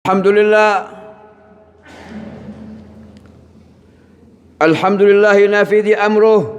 Alhamdulillah nafidhi amruh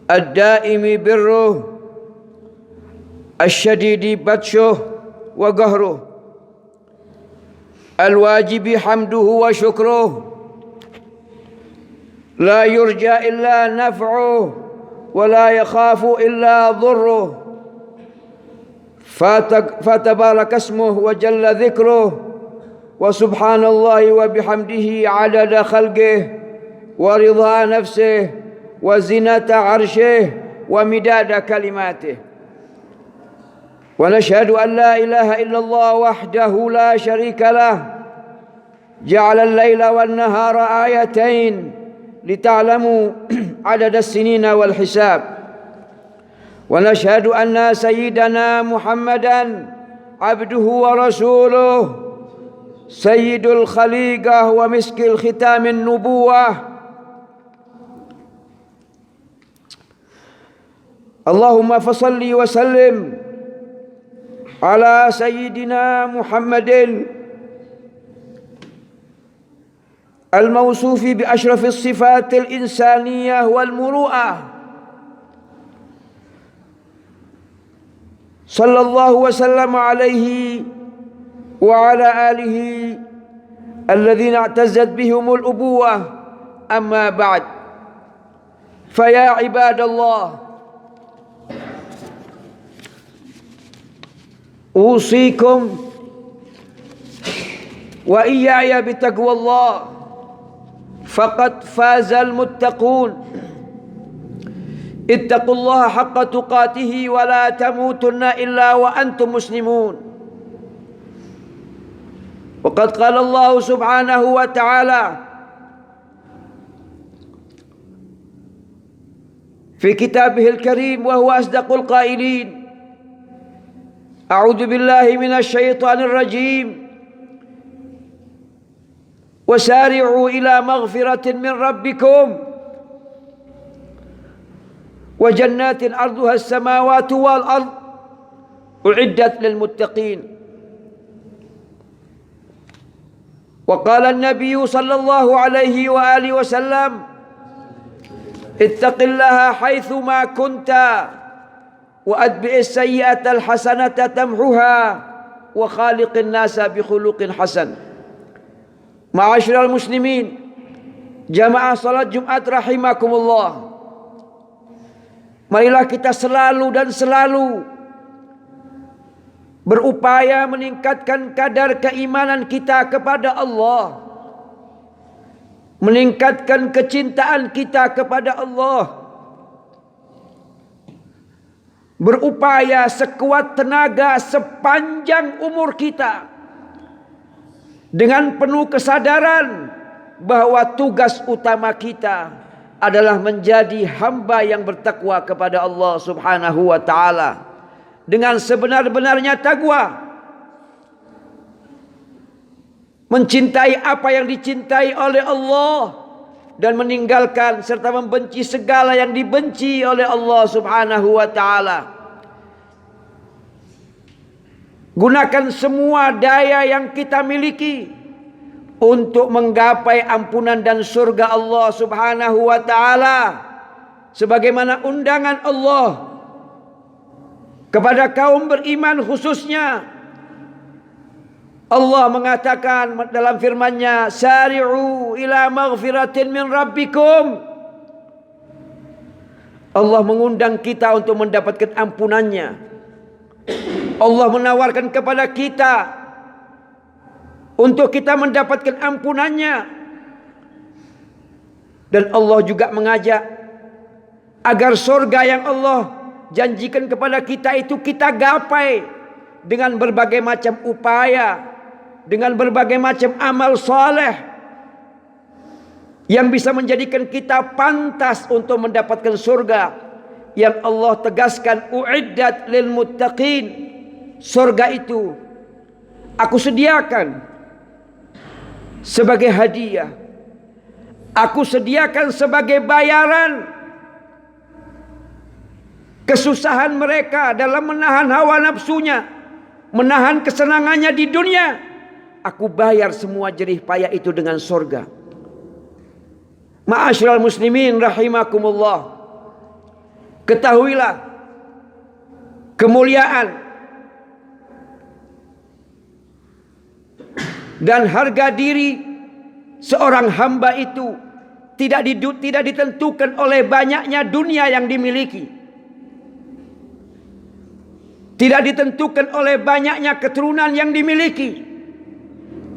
ad-daimi birruh asyadidi batshuh wa gahruh al-wajibi hamduhu wa syukruh la yurja illa naf'uh wa la yakhafu illa dhurruh fatabaraka ismuhu wa jalla dhikruh wa subhanallahi wa bihamdihi adada khalqihi wa ridha nafsihi wa zinata arshihi wa midada kalimatihi wa nashhadu an la ilaha illallah wahdahu la sharika lah ja'ala al-laila wan nahara ayatain lita'lamu adada as-sinina wal hisab wa nashhadu anna sayyidana Muhammadan abduhu wa rasuluh sayyidul khaliqah wa miskil khitamin nubuwah. Allahumma fasalli wa sallim ala sayyidina Muhammadin al-mawsufi bi ashrafis sifatil insaniyah wal muru'ah sallallahu wa sallam alaihi wa ala alihi alladhina i'tazzat bihumul ubuwah amma ba'd faya ibadallah usikum wa iyaya bitaqwallah faqad fazal muttaqun ittaqullaha haqqa tuqatih wa la tamutunna illa wa antum muslimun. Wa qad qala Allah subhanahu wa ta'ala fi kitabihil karim wa huwa asdaqul qailin a'udzu billahi minasy syaithanir rajim wasari'u ila maghfiratin min rabbikum wa jannatin arduha as-samawati wal ard u'iddat lil muttaqin. Wa qala an-nabiy sallallahu alaihi wa alihi wasallam ittaqillaha haitsu ma kunta wa adbi'is sayyi'ata al-hasanata tamhuha wa khaliqin nasa bi khuluqin hasan. Ma'asyiral muslimin, jamaah salat Jumat rahimakumullah. Marilah kita selalu berupaya meningkatkan kadar keimanan kita kepada Allah, meningkatkan kecintaan kita kepada Allah, berupaya sekuat tenaga sepanjang umur kita dengan penuh kesadaran bahwa tugas utama kita adalah menjadi hamba yang bertakwa kepada Allah subhanahu wa ta'ala dengan sebenar-benarnya takwa, mencintai apa yang dicintai oleh Allah dan meninggalkan serta membenci segala yang dibenci oleh Allah subhanahu wa ta'ala. Gunakan semua daya yang kita miliki untuk menggapai ampunan dan surga Allah subhanahu wa ta'ala, sebagaimana undangan Allah kepada kaum beriman khususnya. Allah mengatakan dalam firman-Nya, sari'u ila maghfiratin min rabbikum. Allah mengundang kita untuk mendapatkan ampunannya. Allah menawarkan kepada kita untuk kita mendapatkan ampunannya. Dan Allah juga mengajak agar surga yang Allah janjikan kepada kita itu kita gapai dengan berbagai macam upaya, dengan berbagai macam amal soleh yang bisa menjadikan kita pantas untuk mendapatkan surga yang Allah tegaskan u'iddat lil muttaqin. Surga itu aku sediakan sebagai hadiah, aku sediakan sebagai bayaran kesusahan mereka dalam menahan hawa nafsunya, menahan kesenangannya di dunia, aku bayar semua jerih payah itu dengan surga. Ma'asyiral muslimin rahimakumullah. Ketahuilah kemuliaan dan harga diri seorang hamba itu tidak ditentukan oleh banyaknya dunia yang dimiliki. Tidak ditentukan oleh banyaknya keturunan yang dimiliki.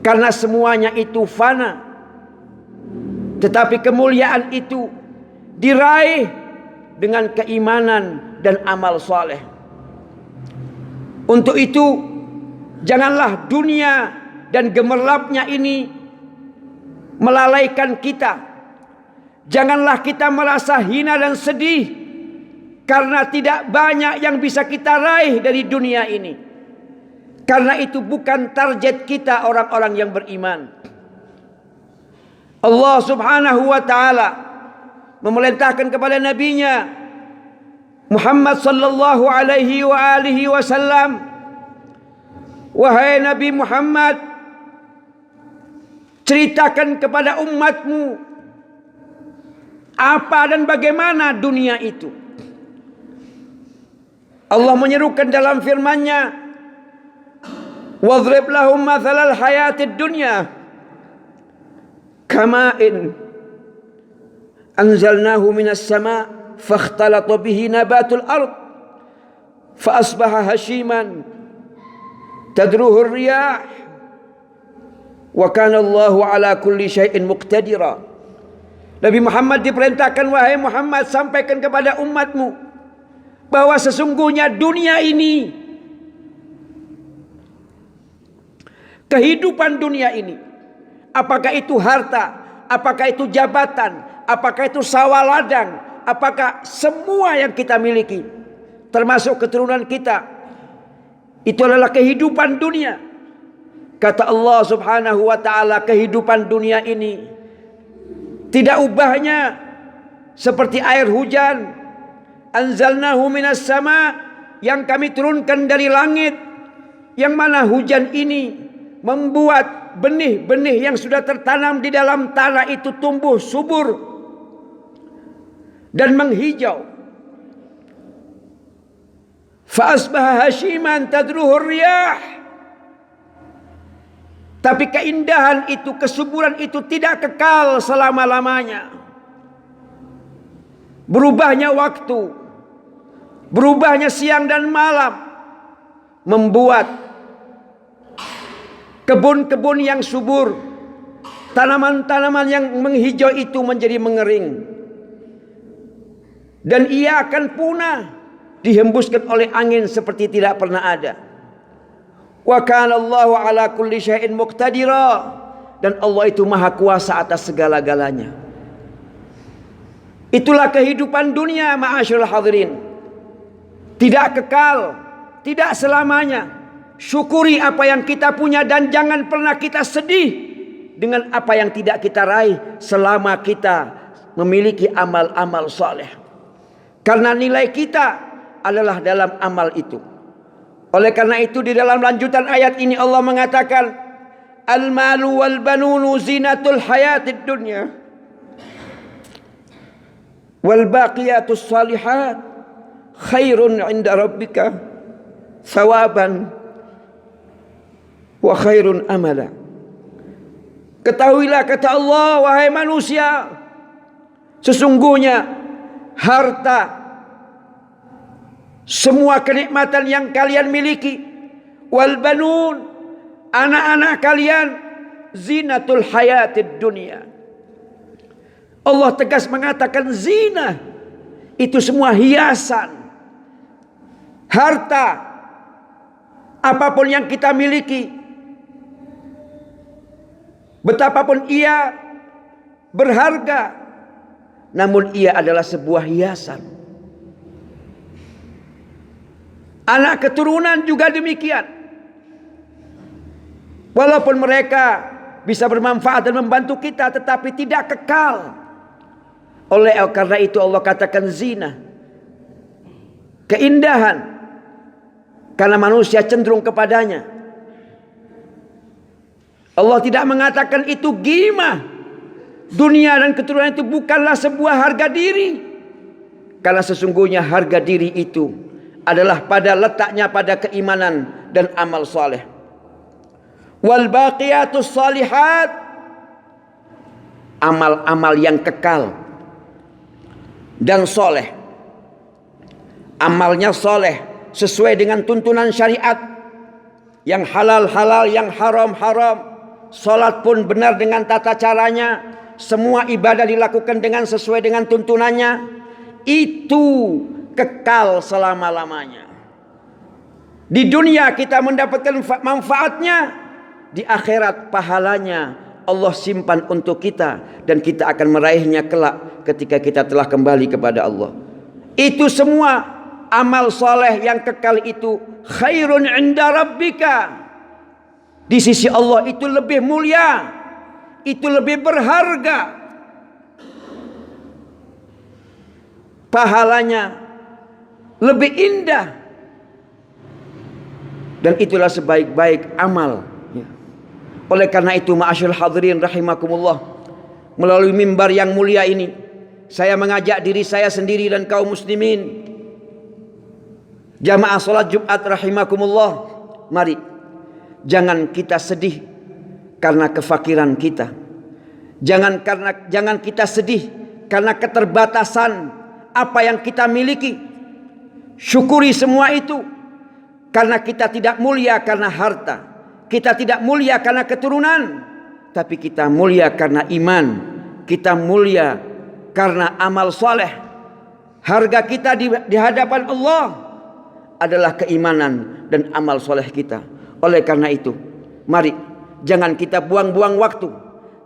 Karena semuanya itu fana. Tetapi kemuliaan itu diraih dengan keimanan dan amal soleh. Untuk itu, janganlah dunia dan gemerlapnya ini melalaikan kita. Janganlah kita merasa hina dan sedih karena tidak banyak yang bisa kita raih dari dunia ini. Karena itu bukan target kita orang-orang yang beriman. Allah subhanahu wa ta'ala memerintahkan kepada nabinya Muhammad sallallahu alaihi wa alihi wasallam, wahai Nabi Muhammad, ceritakan kepada umatmu apa dan bagaimana dunia itu. Allah menyerukan dalam firman-Nya, "Wadhrib lahum mathalal hayatid dunya kama'in anzalnahu minas sama' fakhtalata bihi nabatul ard fa asbaha hashiman tadruhu ar-riyah wa kana Allahu ala kulli syai'in muqtadira." Nabi Muhammad diperintahkan, wahai Muhammad, sampaikan kepada umatmu bahwa sesungguhnya dunia ini, kehidupan dunia ini, apakah itu harta, apakah itu jabatan, apakah itu sawah ladang, apakah semua yang kita miliki, termasuk keturunan kita, itu adalah kehidupan dunia. Kata Allah subhanahu wa ta'ala, kehidupan dunia ini tidak ubahnya seperti air hujan. Anzalnahu minas sama, yang kami turunkan dari langit, yang mana hujan ini membuat benih-benih yang sudah tertanam di dalam tanah itu tumbuh subur dan menghijau. Fa asbaha hashiman tadruhu riyah. Tapi keindahan itu, kesuburan itu tidak kekal selama-lamanya. Berubahnya waktu, berubahnya siang dan malam membuat kebun-kebun yang subur, tanaman-tanaman yang menghijau itu menjadi mengering. Dan ia akan punah, dihembuskan oleh angin seperti tidak pernah ada. Wa kana Allahu ala kulli syai'in muqtadira, dan Allah itu maha kuasa atas segala-galanya. Itulah kehidupan dunia, ma'asyiral hadirin. Tidak kekal, tidak selamanya. Syukuri apa yang kita punya dan jangan pernah kita sedih dengan apa yang tidak kita raih selama kita memiliki amal-amal saleh. Karena nilai kita adalah dalam amal itu. Oleh karena itu di dalam lanjutan ayat ini Allah mengatakan, al-malu wal banunu zinatul hayatid dunya wal baqiyatus salihat khairun 'inda rabbika thawaban wa khairun amala. Ketahuilah, kata Allah, wahai manusia, sesungguhnya harta, semua kenikmatan yang kalian miliki, wal banun, anak-anak kalian, zinatul hayatid dunia. Allah tegas mengatakan zina itu semua hiasan. Harta, apapun yang kita miliki, betapapun ia berharga, namun ia adalah sebuah hiasan. Anak keturunan juga demikian. Walaupun mereka bisa bermanfaat dan membantu kita, tetapi tidak kekal. Oleh karena itu Allah katakan zina, keindahan, karena manusia cenderung kepadanya. Allah tidak mengatakan itu ghimah. Dunia dan keturunan itu bukanlah sebuah harga diri. Karena sesungguhnya harga diri itu adalah pada letaknya pada keimanan dan amal soleh. Wal baqiyatus salihat, amal-amal yang kekal dan soleh. Amalnya soleh sesuai dengan tuntunan syariat, yang halal-halal, yang haram-haram. Salat pun benar dengan tata caranya. Semua ibadah dilakukan dengan sesuai dengan tuntunannya. Itu kekal selama-lamanya. Di dunia kita mendapatkan manfaatnya, di akhirat pahalanya Allah simpan untuk kita, dan kita akan meraihnya kelak ketika kita telah kembali kepada Allah. Itu semua amal soleh yang kekal itu khairun inda rabbika. Di sisi Allah itu lebih mulia, itu lebih berharga. Pahalanya lebih indah. Dan itulah sebaik-baik amal. Oleh karena itu, ma'asyil hadirin rahimakumullah, melalui mimbar yang mulia ini, saya mengajak diri saya sendiri dan kaum muslimin, jamaah salat Jumat rahimakumullah, mari jangan kita sedih karena kefakiran kita. Jangan kita sedih karena keterbatasan apa yang kita miliki. Syukuri semua itu, karena kita tidak mulia karena harta, kita tidak mulia karena keturunan, tapi kita mulia karena iman, kita mulia karena amal soleh. Harga kita di hadapan Allah adalah keimanan dan amal soleh kita. Oleh karena itu, mari jangan kita buang-buang waktu,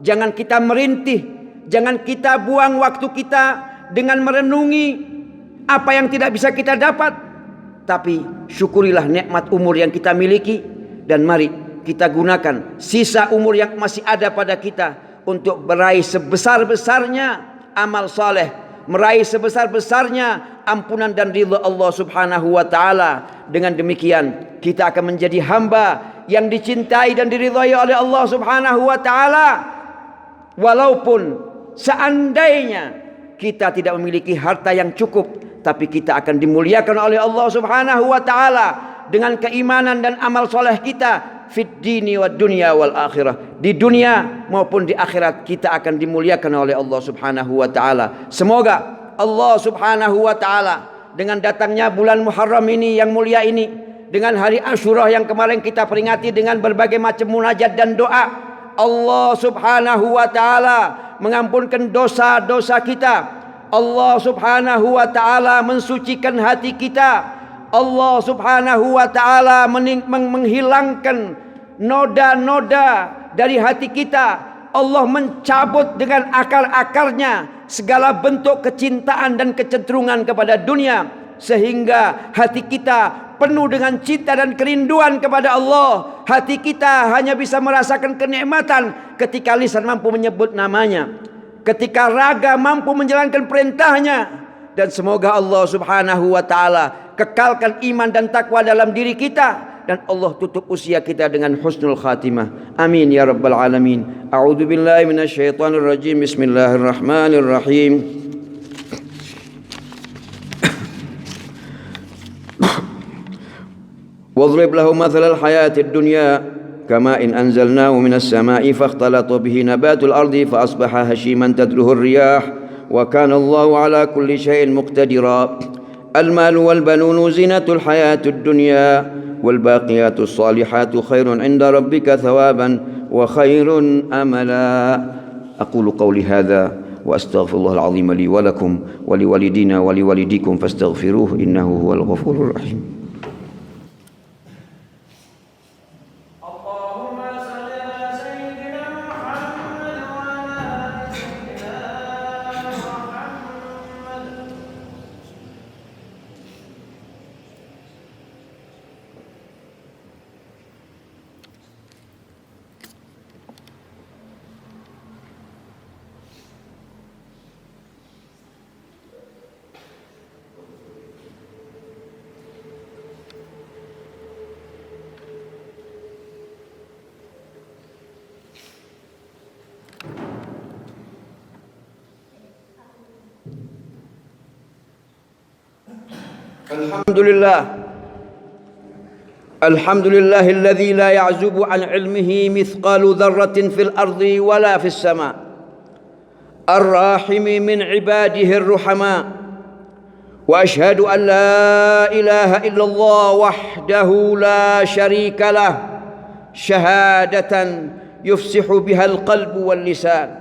jangan kita merintih, jangan kita buang waktu kita dengan merenungi apa yang tidak bisa kita dapat. Tapi syukurilah nikmat umur yang kita miliki, dan mari kita gunakan sisa umur yang masih ada pada kita untuk meraih sebesar-besarnya amal saleh, meraih sebesar-besarnya ampunan dan ridha Allah Subhanahu wa taala. Dengan demikian kita akan menjadi hamba yang dicintai dan diridhai oleh Allah Subhanahu wa taala. Walaupun seandainya kita tidak memiliki harta yang cukup, tapi kita akan dimuliakan oleh Allah Subhanahu wa taala dengan keimanan dan amal soleh kita fid dini wad dunya wal akhirah. Di dunia maupun di akhirat kita akan dimuliakan oleh Allah Subhanahu wa taala. Semoga Allah Subhanahu wa taala dengan datangnya bulan Muharram ini yang mulia ini, dengan hari Asyura yang kemarin kita peringati dengan berbagai macam munajat dan doa, Allah Subhanahu wa taala mengampunkan dosa-dosa kita. Allah Subhanahu wa taala mensucikan hati kita. Allah Subhanahu wa taala menghilangkan noda-noda dari hati kita. Allah mencabut dengan akar-akarnya segala bentuk kecintaan dan kecenderungan kepada dunia, sehingga hati kita penuh dengan cinta dan kerinduan kepada Allah. Hati kita hanya bisa merasakan kenikmatan ketika lisan mampu menyebut namanya, ketika raga mampu menjalankan perintahnya. Dan semoga Allah Subhanahu wa taala kekalkan iman dan takwa dalam diri kita, dan Allah tutup usia kita dengan husnul khatimah. Amin ya rabbal alamin. A'udzu billahi minasyaitonir rajim. Bismillahirrahmanirrahim. Wadrib lahum mathalal hayatid dunya kama in anzalnahu minas sama'i fakhtalata bihi nabatul ardi fa asbaha hashiman tadruhu ar-riyah wa kana Allahu ala kulli shay'in muqtadira. Al-malu wal banunu zinatul hayatid dunya wal baqiyatus salihatu khairun 'inda rabbika thawaban wa khairun amala. Aqulu qawli hadha wa astaghfirullahal 'azim li wa lakum wa liwalidina wa liwalidikum fastaghfiruhu innahu huwal ghafurur rahim. الحمد لله الذي لا يعزب عن علمه مثقال ذرة في الأرض ولا في السماء، الراحم من عباده الرحماء، وأشهد أن لا إله إلا الله وحده لا شريك له شهادة يفسح بها القلب واللسان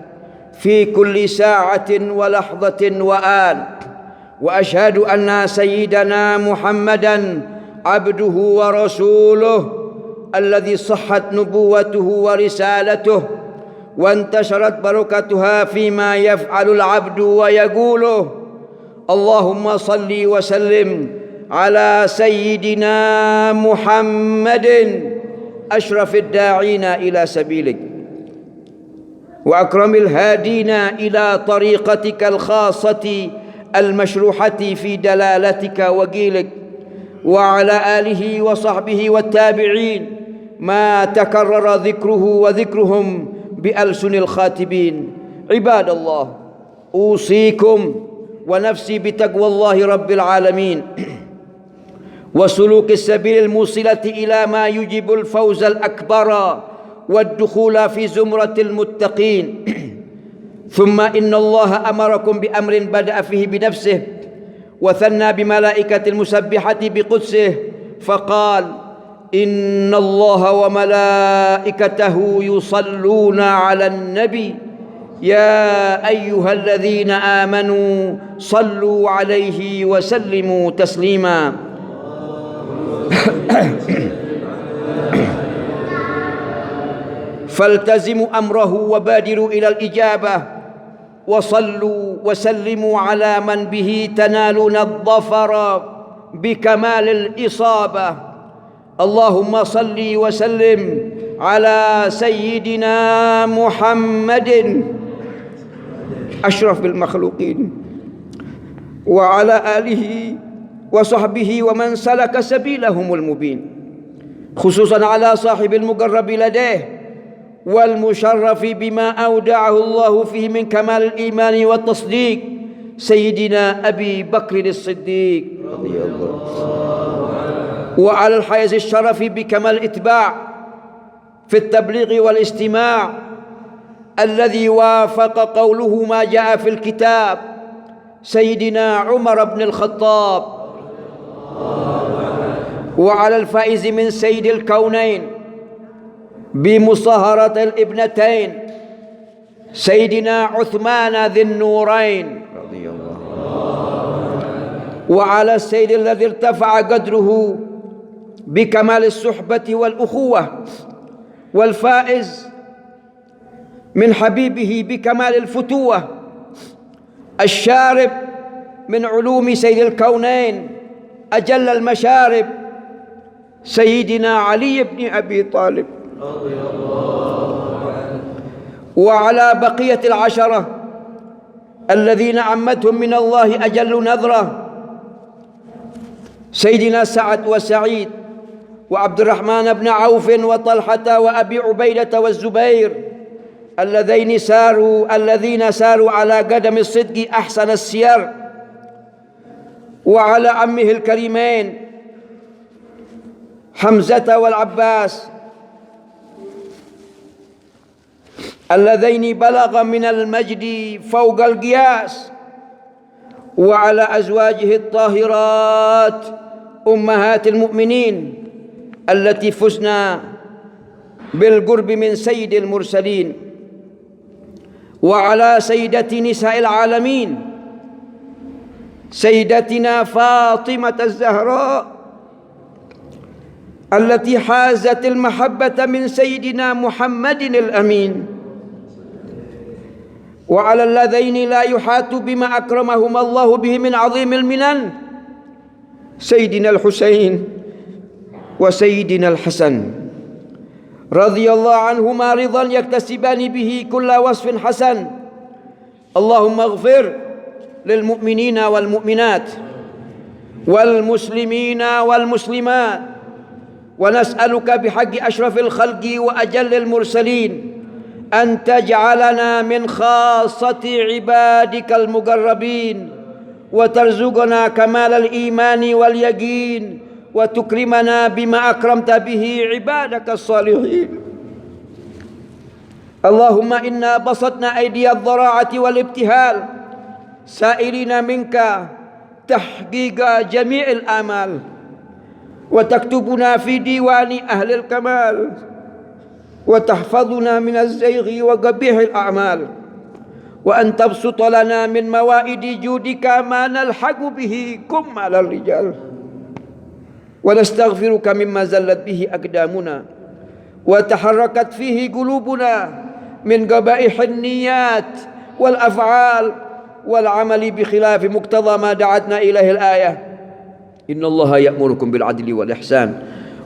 في كل ساعة ولحظة وآن، وأشهد أن سيدنا محمدًا عبده ورسوله الذي صحت نبوته ورسالته وانتشرت بركتها فيما يفعل العبد ويقوله. اللهم صل وسلم على سيدنا محمد أشرف الداعين إلى سبيلك وأكرم الهادين إلى طريقتك الخاصة المشروحة في دلالتك وقيلك، وعلى آله وصحبه والتابعين ما تكرر ذكره وذكرهم بألسن الخاتبين. عباد الله، أوصيكم ونفسي بتقوى الله رب العالمين وسلوك السبيل الموصلة إلى ما يجب الفوز الأكبر والدخول في زمرة المتقين. ثم إن الله أمركم بأمر بدأ فيه بنفسه وثنى بملائكة المسبحة بقدسه فقال: إن الله وملائكته يصلون على النبي يا أيها الذين آمنوا صلوا عليه وسلموا تسليما. فالتزموا أمره وبادروا إلى الإجابة، وصلوا وسلموا على من به تنالون الظفر بكمال الإصابة. اللهم صل وسلم على سيدنا محمد أشرف المخلوقين وعلى آله وصحبه ومن سلك سبيلهم المبين، خصوصا على صاحب المقرب لديه والمشرف بما أودعه الله فيه من كمال الإيمان والتصديق، سيدنا أبي بكر الصديق رضي الله، وعلى الحيز الشرف بكمال الإتباع في التبليغ والاستماع الذي وافق قوله ما جاء في الكتاب، سيدنا عمر بن الخطاب، وعلى الفائز من سيد الكونين بمصاهرة الابنتين سيدنا عثمان ذي النورين رضي الله، وعلى السيد الذي ارتفع قدره بكمال الصحبة والأخوة، والفائز من حبيبه بكمال الفتوة، الشارب من علوم سيد الكونين أجل المشارب، سيدنا علي بن أبي طالب، وعلى بقية العشرة الذين عمتهم من الله أجل نذرة، سيدنا سعد وسعيد وعبد الرحمن بن عوف وطلحة وأبي عبيدة والزبير الذين ساروا على قدم الصدق أحسن السير، وعلى عمه الكريمين حمزة والعباس اللذين بلغ من المجد فوق القياس، وعلى أزواجه الطاهرات أمهات المؤمنين التي فزنا بالقرب من سيد المرسلين، وعلى سيدة نساء العالمين سيدتنا فاطمة الزهراء التي حازت المحبة من سيدنا محمد الأمين، وعلى اللذين لا يحاط بما أكرمهما الله به من عظيم المنن، سيدنا الحسين وسيدنا الحسن رضي الله عنهما رضا يكتسبان به كل وصف حسن. اللهم اغفر للمؤمنين والمؤمنات والمسلمين والمسلمات، ونسألك بحق أشرف الخلق وأجل المرسلين أن تجعلنا من خاصة عبادك المقربين وترزقنا كمال الإيمان واليقين وتكرمنا بما أكرمت به عبادك الصالحين. اللهم إنا بسطنا أيدي الضراعة والابتهال سائلين منك تحقيق جميع الآمال وتكتبنا في ديوان أهل الكمال وتحفظنا من الزيغ وقبيح الأعمال وأن تبسط لنا من موائد جودك ما نلحق به كمال الرجال ونستغفرك مما زلت به أقدامنا وتحركت فيه قلوبنا من قبائح النيات والأفعال والعمل بخلاف مقتضى ما دعتنا إليه الآية: إن الله يأمركم بالعدل والإحسان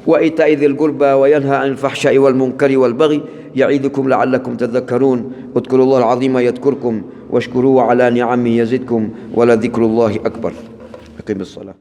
وإيتاء ذي القربى وينهى عن الفحشاء والمنكر والبغي يعظكم لعلكم تذكرون. اذكروا الله العظيم يذكركم واشكروه على نعمه يزدكم ولذكر الله أكبر. أقم الصلاة.